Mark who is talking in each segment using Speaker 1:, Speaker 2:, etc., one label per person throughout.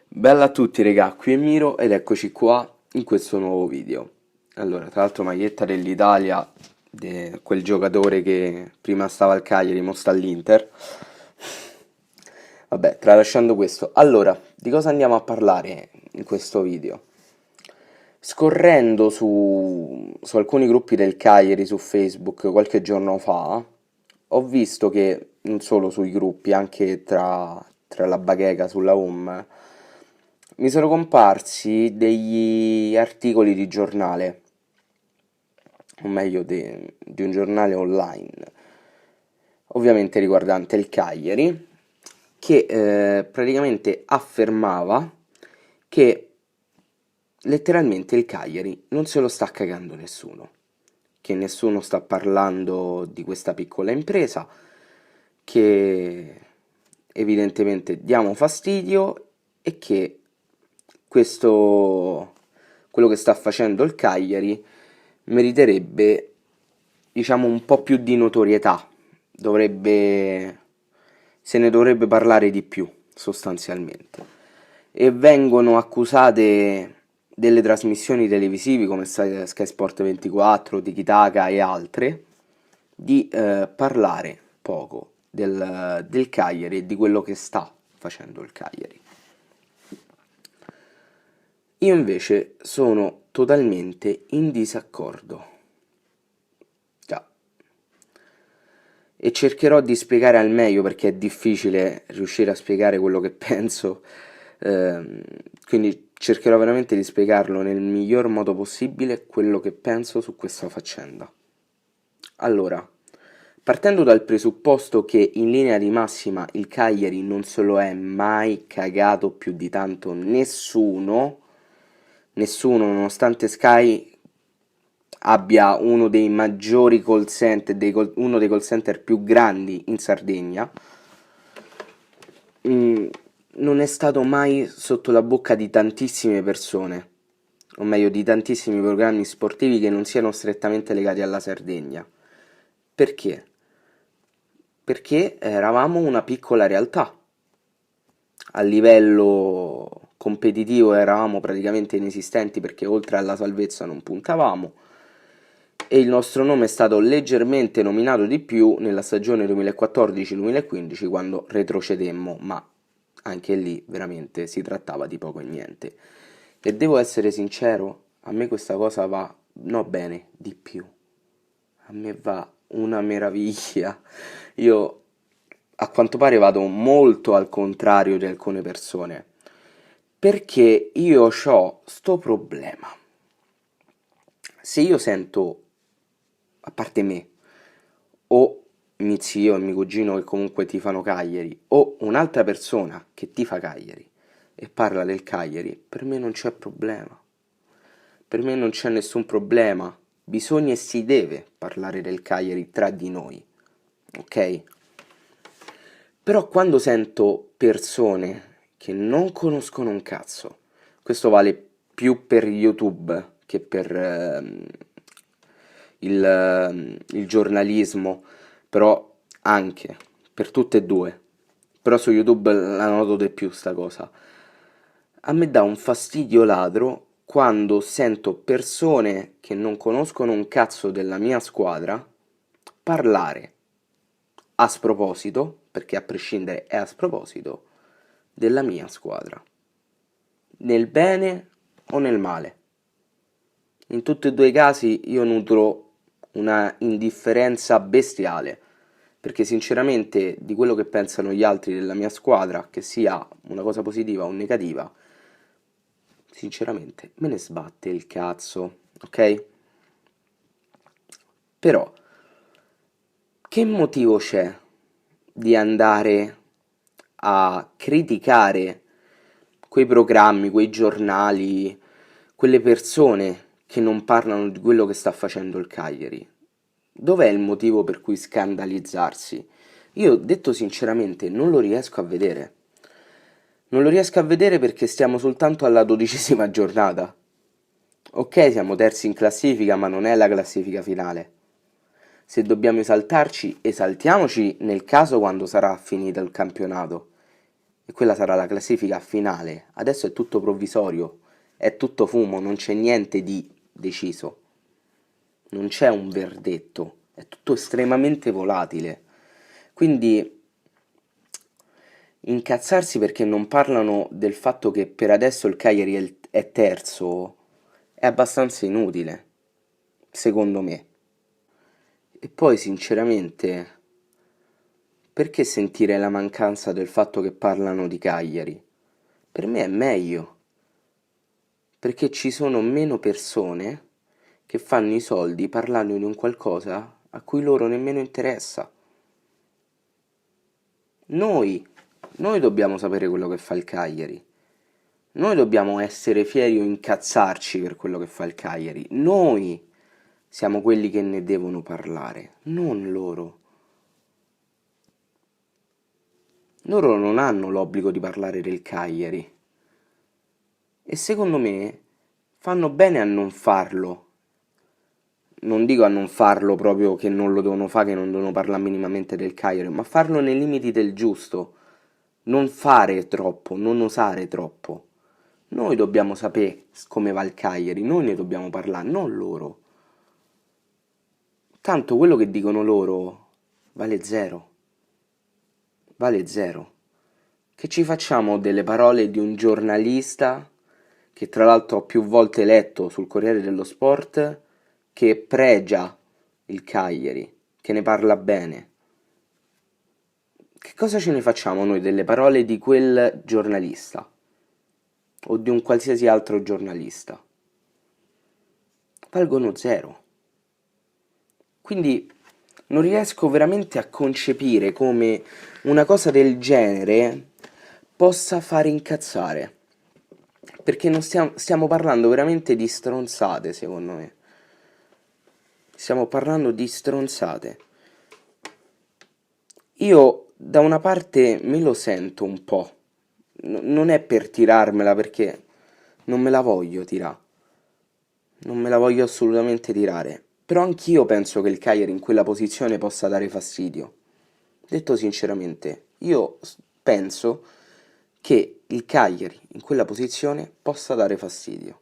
Speaker 1: Bella a tutti regà, qui è Miro ed eccoci qua in questo nuovo video. Allora, tra l'altro maglietta dell'Italia, quel giocatore che prima stava al Cagliari, mo sta all'Inter. Vabbè, tralasciando questo, allora, di cosa andiamo a parlare in questo video? Scorrendo su alcuni gruppi del Cagliari su Facebook qualche giorno fa, ho visto che, non solo sui gruppi, anche tra la bacheca sulla home, mi sono comparsi degli articoli di giornale, o meglio di un giornale online, ovviamente riguardante il Cagliari, che praticamente affermava che letteralmente il Cagliari non se lo sta cagando nessuno, che nessuno sta parlando di questa piccola impresa, che evidentemente diamo fastidio e che quello che sta facendo il Cagliari meriterebbe, diciamo, un po' più di notorietà, se ne dovrebbe parlare di più, sostanzialmente. E vengono accusate delle trasmissioni televisive come Sky Sport 24, Tiki Taka e altre di parlare poco del Cagliari e di quello che sta facendo il Cagliari. Io invece sono totalmente in disaccordo. Già. E cercherò di spiegare al meglio perché è difficile riuscire a spiegare quello che penso, quindi cercherò veramente di spiegarlo nel miglior modo possibile quello che penso su questa faccenda. Allora, partendo dal presupposto che in linea di massima il Cagliari non se lo è mai cagato più di tanto nessuno, nonostante Sky abbia uno dei maggiori call center, uno dei call center più grandi in Sardegna, non è stato mai sotto la bocca di tantissime persone, o meglio di tantissimi programmi sportivi che non siano strettamente legati alla Sardegna. Perché? Perché eravamo una piccola realtà. A livello competitivo eravamo praticamente inesistenti perché oltre alla salvezza non puntavamo e il nostro nome è stato leggermente nominato di più nella stagione 2014-2015 quando retrocedemmo, ma anche lì veramente si trattava di poco e niente. E devo essere sincero, a me questa cosa va, no bene, di più. A me va una meraviglia. Io a quanto pare vado molto al contrario di alcune persone, perché io ho sto problema. Se io sento, a parte me, o mio zio e mio cugino che comunque tifano Cagliari, o un'altra persona che tifa Cagliari e parla del Cagliari, per me non c'è problema. Per me non c'è nessun problema. Bisogna e si deve parlare del Cagliari tra di noi, ok? Però quando sento persone che non conoscono un cazzo, questo vale più per YouTube che per il giornalismo, però anche per tutte e due, però su YouTube la noto di più sta cosa. A me dà un fastidio ladro quando sento persone che non conoscono un cazzo della mia squadra parlare a sproposito, perché a prescindere è a sproposito, della mia squadra, nel bene o nel male. In tutti e due i casi io nutro una indifferenza bestiale, perché sinceramente di quello che pensano gli altri della mia squadra, che sia una cosa positiva o negativa, sinceramente me ne sbatte il cazzo, ok? Però, che motivo c'è di andare a criticare quei programmi, quei giornali, quelle persone che non parlano di quello che sta facendo il Cagliari? Dov'è il motivo per cui scandalizzarsi? Io, detto sinceramente, non lo riesco a vedere. Non lo riesco a vedere perché stiamo soltanto alla 12ª giornata. Ok, siamo terzi in classifica, ma non è la classifica finale. Se dobbiamo esaltarci, esaltiamoci nel caso quando sarà finito il campionato. E quella sarà la classifica finale. Adesso è tutto provvisorio, è tutto fumo, non c'è niente di deciso. Non c'è un verdetto, è tutto estremamente volatile. Quindi incazzarsi perché non parlano del fatto che per adesso il Cagliari è terzo è abbastanza inutile, secondo me. E poi, sinceramente, perché sentire la mancanza del fatto che parlano di Cagliari? Per me è meglio, perché ci sono meno persone che fanno i soldi parlando di un qualcosa a cui loro nemmeno interessa. Noi, noi dobbiamo sapere quello che fa il Cagliari. Noi dobbiamo essere fieri o incazzarci per quello che fa il Cagliari. Noi siamo quelli che ne devono parlare, non loro. Loro non hanno l'obbligo di parlare del Cagliari. E secondo me fanno bene a non farlo. Non dico a non farlo proprio che non lo devono fare, che non devono parlare minimamente del Cagliari, ma farlo nei limiti del giusto. Non fare troppo, non osare troppo. Noi dobbiamo sapere come va il Cagliari, noi ne dobbiamo parlare, non loro. Tanto quello che dicono loro vale zero, vale zero. Che ci facciamo delle parole di un giornalista, che tra l'altro ho più volte letto sul Corriere dello Sport, che pregia il Cagliari, che ne parla bene. Che cosa ce ne facciamo noi delle parole di quel giornalista? O di un qualsiasi altro giornalista? Valgono zero. Quindi non riesco veramente a concepire come una cosa del genere possa fare incazzare. Perché non stiamo parlando veramente di stronzate, secondo me. Stiamo parlando di stronzate. Io da una parte me lo sento un po'. Non è per tirarmela perché non me la voglio tirare. Non me la voglio assolutamente tirare. Però anch'io penso che il Cagliari in quella posizione possa dare fastidio. Detto sinceramente, penso che il Cagliari in quella posizione possa dare fastidio.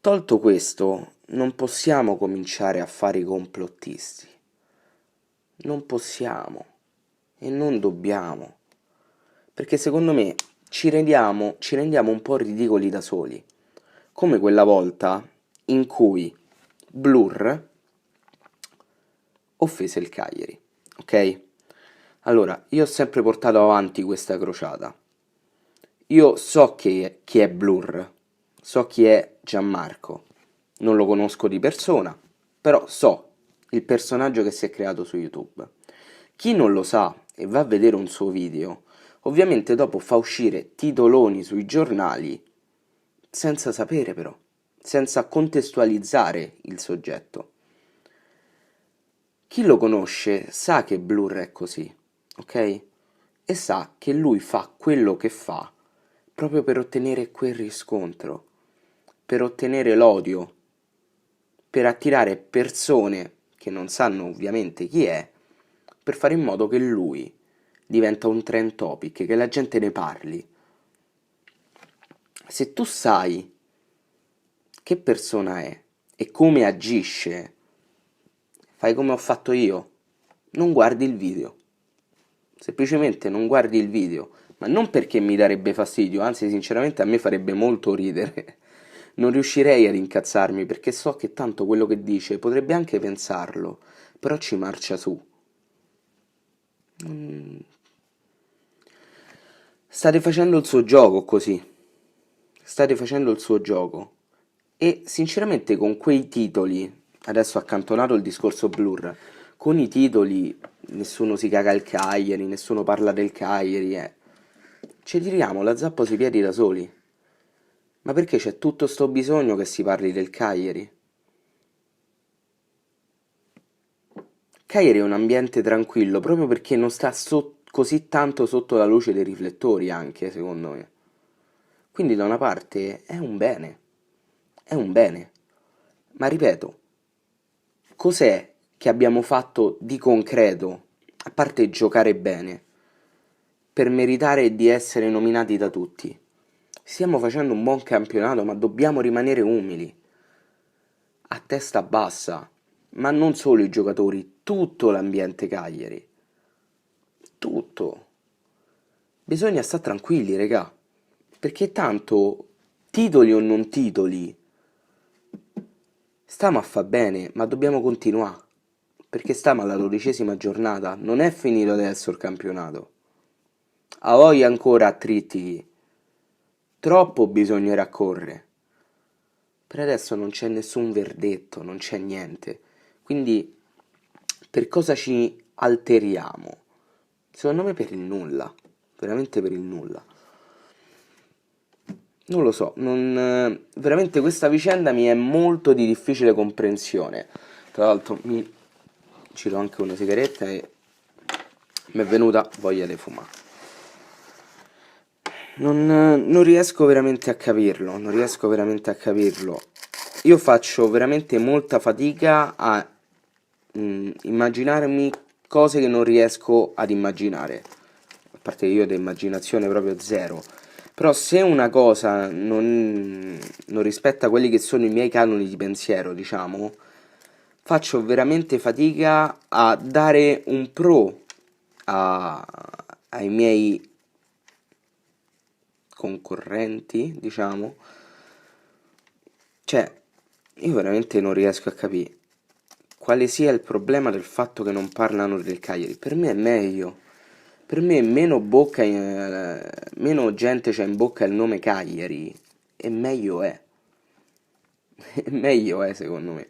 Speaker 1: Tolto questo, non possiamo cominciare a fare i complottisti. Non possiamo e non dobbiamo. Perché secondo me ci rendiamo un po' ridicoli da soli. Come quella volta in cui Blur offese il Cagliari, ok? Allora, io ho sempre portato avanti questa crociata. Io so chi è Blur, so chi è Gianmarco, non lo conosco di persona, però so il personaggio che si è creato su YouTube. Chi non lo sa e va a vedere un suo video, ovviamente dopo fa uscire titoloni sui giornali senza sapere però, senza contestualizzare il soggetto. Chi lo conosce sa che Blur è così, ok? E sa che lui fa quello che fa proprio per ottenere quel riscontro, per ottenere l'odio, per attirare persone che non sanno ovviamente chi è, per fare in modo che lui diventa un trend topic, che la gente ne parli. Se tu sai che persona è e come agisce, fai come ho fatto io, non guardi il video. Semplicemente non guardi il video, ma non perché mi darebbe fastidio, anzi sinceramente a me farebbe molto ridere. Non riuscirei ad incazzarmi perché so che tanto quello che dice potrebbe anche pensarlo, però ci marcia su. State facendo il suo gioco così. State facendo il suo gioco. E sinceramente con quei titoli, adesso accantonato il discorso Blur, con i titoli nessuno si caga il Cagliari, nessuno parla del Cagliari, ci tiriamo la zappa sui piedi da soli. Ma perché c'è tutto sto bisogno che si parli del Cagliari? Cagliari è un ambiente tranquillo proprio perché non sta così tanto sotto la luce dei riflettori anche, secondo me. Quindi da una parte è un bene. Ma ripeto, cos'è che abbiamo fatto di concreto, a parte giocare bene, per meritare di essere nominati da tutti? Stiamo facendo un buon campionato, ma dobbiamo rimanere umili, a testa bassa, ma non solo i giocatori, tutto l'ambiente Cagliari, tutto. Bisogna stare tranquilli, regà, perché tanto, titoli o non titoli, stiamo a fa bene, ma dobbiamo continuare, perché stiamo alla 12ª giornata, non è finito adesso il campionato. A voglia ancora a trittichi, troppo bisognerà correre. Per adesso non c'è nessun verdetto, non c'è niente. Quindi per cosa ci alteriamo? Secondo me per il nulla, veramente per il nulla. Non lo so, veramente questa vicenda mi è molto di difficile comprensione. Tra l'altro mi giro anche una sigaretta e mi è venuta voglia di fumare. Non riesco veramente a capirlo, non riesco veramente a capirlo. Io faccio veramente molta fatica a immaginarmi cose che non riesco ad immaginare. A parte che io di immaginazione proprio zero. Però se una cosa non rispetta quelli che sono i miei canoni di pensiero, diciamo, faccio veramente fatica a dare un pro ai miei concorrenti, diciamo. Cioè, io veramente non riesco a capire quale sia il problema del fatto che non parlano del Cagliari. Per me è meglio. Per me meno meno gente c'è in bocca il nome Cagliari e meglio è. E meglio è secondo me.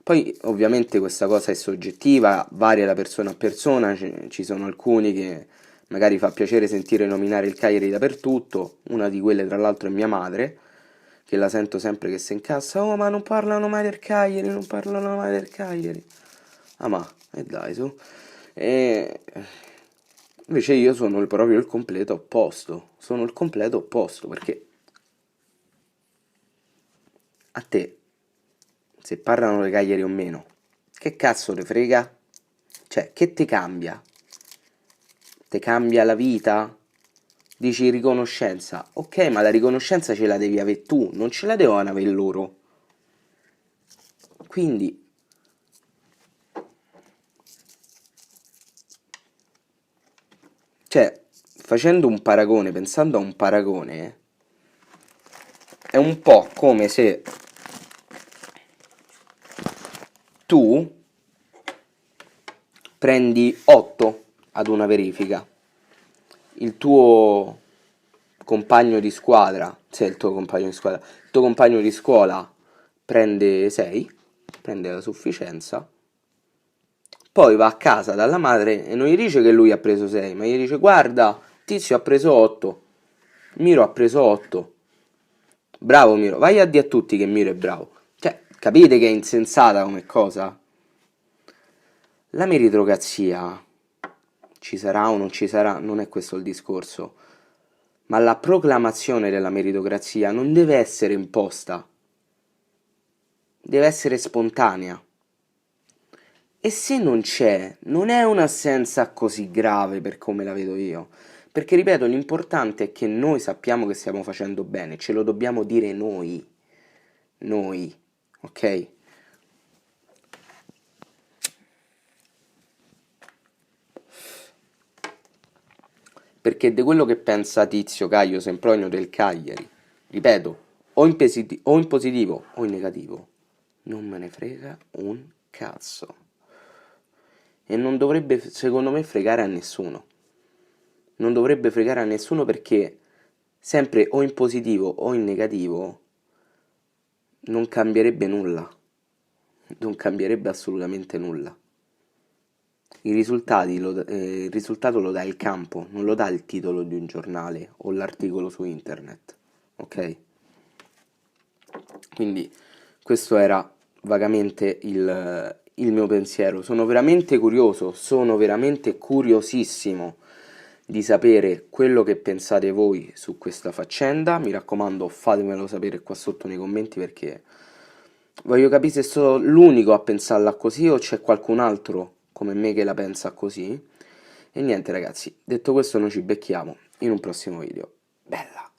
Speaker 1: Poi ovviamente questa cosa è soggettiva, varia da persona a persona, ci sono alcuni che magari fa piacere sentire nominare il Cagliari dappertutto, una di quelle tra l'altro è mia madre, che la sento sempre che si incassa, oh ma non parlano mai del Cagliari, non parlano mai del Cagliari. Ah ma, e dai su. E invece io sono proprio il completo opposto, sono il completo opposto perché a te, se parlano dei Cagliari o meno, che cazzo te frega? Cioè, che ti cambia? Ti cambia la vita? Dici riconoscenza. Ok, ma la riconoscenza ce la devi avere tu, non ce la devono avere loro. Quindi, cioè, facendo un paragone, pensando a un paragone, è un po' come se tu prendi 8 ad una verifica, il tuo compagno di squadra, se è il tuo compagno di squadra, il tuo compagno di scuola prende 6, prende la sufficienza, poi va a casa dalla madre e non gli dice che lui ha preso 6, ma gli dice guarda, Tizio ha preso 8, Miro ha preso 8, bravo Miro, vai a dire a tutti che Miro è bravo. Cioè, capite che è insensata come cosa? La meritocrazia ci sarà o non ci sarà, non è questo il discorso, ma la proclamazione della meritocrazia non deve essere imposta, deve essere spontanea. E se non c'è, non è un'assenza così grave per come la vedo io. Perché, ripeto, l'importante è che noi sappiamo che stiamo facendo bene, ce lo dobbiamo dire noi. Noi, ok? Perché di quello che pensa Tizio Caio Sempronio del Cagliari, ripeto, o in positivo o in negativo, non me ne frega un cazzo. E non dovrebbe, secondo me, fregare a nessuno. Non dovrebbe fregare a nessuno perché sempre o in positivo o in negativo non cambierebbe nulla. Non cambierebbe assolutamente nulla. Il risultato lo dà il campo, non lo dà il titolo di un giornale o l'articolo su internet. Ok? Quindi questo era vagamente il mio pensiero, sono veramente curioso, sono veramente curiosissimo di sapere quello che pensate voi su questa faccenda. Mi raccomando, fatemelo sapere qua sotto nei commenti perché voglio capire se sono l'unico a pensarla così o c'è qualcun altro come me che la pensa così. E niente ragazzi, detto questo noi ci becchiamo in un prossimo video. Bella!